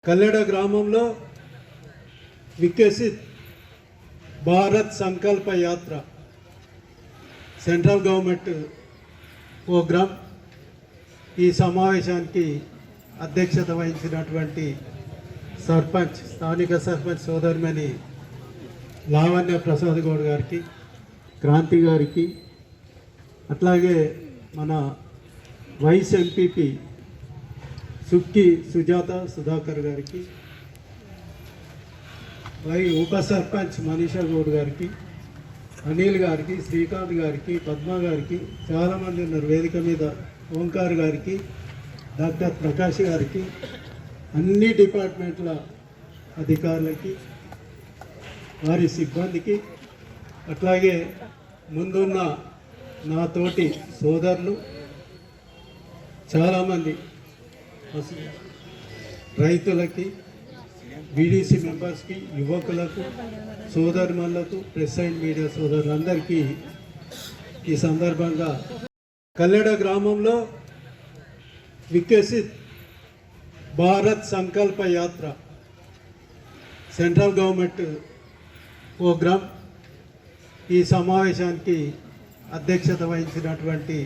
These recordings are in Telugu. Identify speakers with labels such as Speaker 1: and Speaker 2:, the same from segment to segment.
Speaker 1: కల్లెడ గ్రామంలో Viksit Bharat Sankalpa Yatra central government programme ఈ సమావేశానికి అధ్యక్షత వహించినటువంటి సర్పంచ్ స్థానిక సర్పంచ్ సోదరిమణి లావణ్య ప్రసాద్ గౌడ్ గారికి, క్రాంతి గారికి, అట్లాగే మన వైస్ ఎంపీపీ సుక్కి సుజాత సుధాకర్ గారికి, ఉప సర్పంచ్ మనీషా గౌడ్ గారికి, అనిల్ గారికి, శ్రీకాంత్ గారికి, పద్మ గారికి, చాలామంది ఉన్నారు వేదిక మీద, ఓంకార్ గారికి, డాక్టర్ ప్రకాష్ గారికి, అన్ని డిపార్ట్మెంట్ల అధికారులకి, వారి సిబ్బందికి, అట్లాగే ముందున్న నా తోటి సోదరులు చాలామంది రైతులకి, బీడీసీ మెంబర్స్కి, యువకులకు, సోదరులకు, ప్రెస్ అండ్ మీడియా సోదరులందరికీ ఈ సందర్భంగా కల్లెడ గ్రామంలో Viksit Bharat Sankalpa Yatra central government programme ఈ సమావేశానికి అధ్యక్షత వహించినటువంటి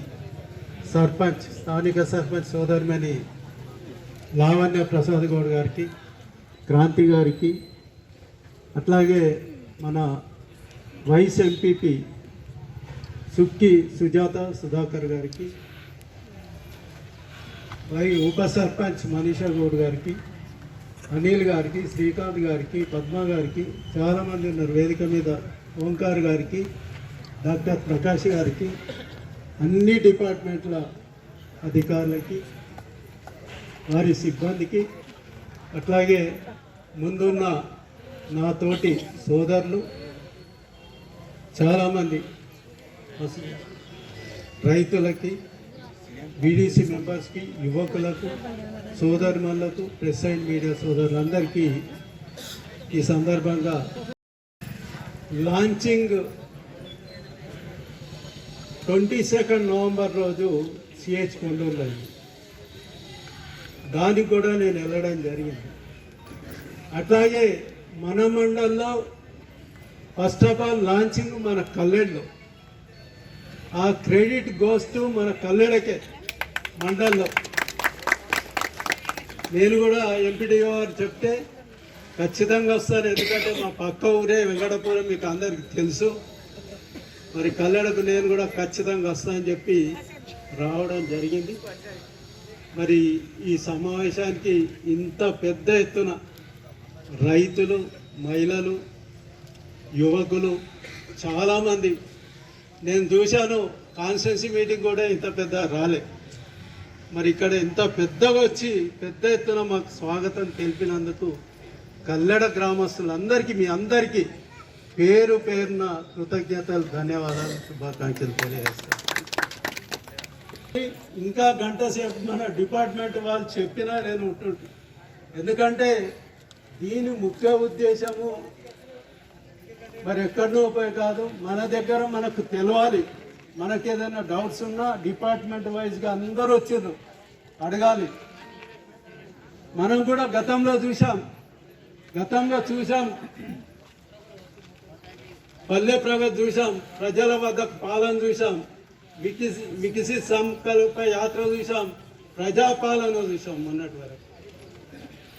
Speaker 1: సర్పంచ్ స్థానిక సర్పంచ్ సోదరిమణి లావణ్య ప్రసాద్ గౌడ్ గారికి, క్రాంతి గారికి, అట్లాగే మన వైస్ ఎంపీపీ సుక్కి సుజాత సుధాకర్ గారికి, ఉప సర్పంచ్ మనీషా గౌడ్ గారికి, అనిల్ గారికి, శ్రీకాంత్ గారికి, పద్మ గారికి, చాలామంది ఉన్నారు వేదిక మీద, ఓంకార్ గారికి, డాక్టర్ ప్రకాష్ గారికి, అన్ని డిపార్ట్మెంట్ల అధికారులకి, వారి సిబ్బందికి, అట్లాగే ముందున్న నా తోటి సోదరులు చాలామంది రైతులకి, బీడీసీ మెంబర్స్కి, యువకులకు, సోదరులకు, ప్రెస్ అండ్ మీడియా సోదరులందరికీ ఈ సందర్భంగా లాంచింగ్ 22 నవంబర్ రోజు సిహెచ్ కొండూరులో, దానికి కూడా నేను వెళ్ళడం జరిగింది. అట్లాగే మన మండల్లో ఫస్ట్ ఆఫ్ ఆల్ లాంచింగ్ మన కల్లెడలో, ఆ క్రెడిట్ గోస్ టు మన కల్లెడకే మండల్లో. నేను కూడా ఎంపీడీఓ గారు చెప్తే ఖచ్చితంగా వస్తాను, ఎందుకంటే మా పక్క ఊరే వెంకటపురం మీకు అందరికీ తెలుసు. మరి కల్లెడకు నేను కూడా ఖచ్చితంగా వస్తానని చెప్పి రావడం జరిగింది. మరి ఈ సమావేశానికి ఇంత పెద్ద ఎత్తున రైతులు, మహిళలు, యువకులు చాలామంది నేను చూశాను. కాన్స్టిట్యున్సీ మీటింగ్ కూడా ఇంత పెద్ద రాలే. మరి ఇక్కడ ఇంత పెద్దగా వచ్చి పెద్ద ఎత్తున మాకు స్వాగతం తెలిపినందుకు కల్లెడ గ్రామస్తులందరికీ, మీ అందరికీ పేరు పేరున కృతజ్ఞతలు, ధన్యవాదాలు, శుభాకాంక్షలు తెలియజేస్తాను. ఇంకా గంట సేపు మన డిపార్ట్మెంట్ వాళ్ళు చెప్పినా నేను ఉంటుంటే, ఎందుకంటే దీని ముఖ్య ఉద్దేశము మరి ఎక్కడనో పోయి కాదు, మన దగ్గర మనకు తెలవాలి. మనకి ఏదైనా డౌట్స్ ఉన్నా డిపార్ట్మెంట్ వైజ్గా అందరూ వచ్చారు అడగాలి. మనం కూడా గతంలో చూసాం పల్లె ప్రగతి చూసాం, ప్రజల వద్ద పాలన చూసాం, వికసిత్ సంకల్ప యాత్ర చూసాం, ప్రజాపాలన చూసాం మొన్నటి వరకు.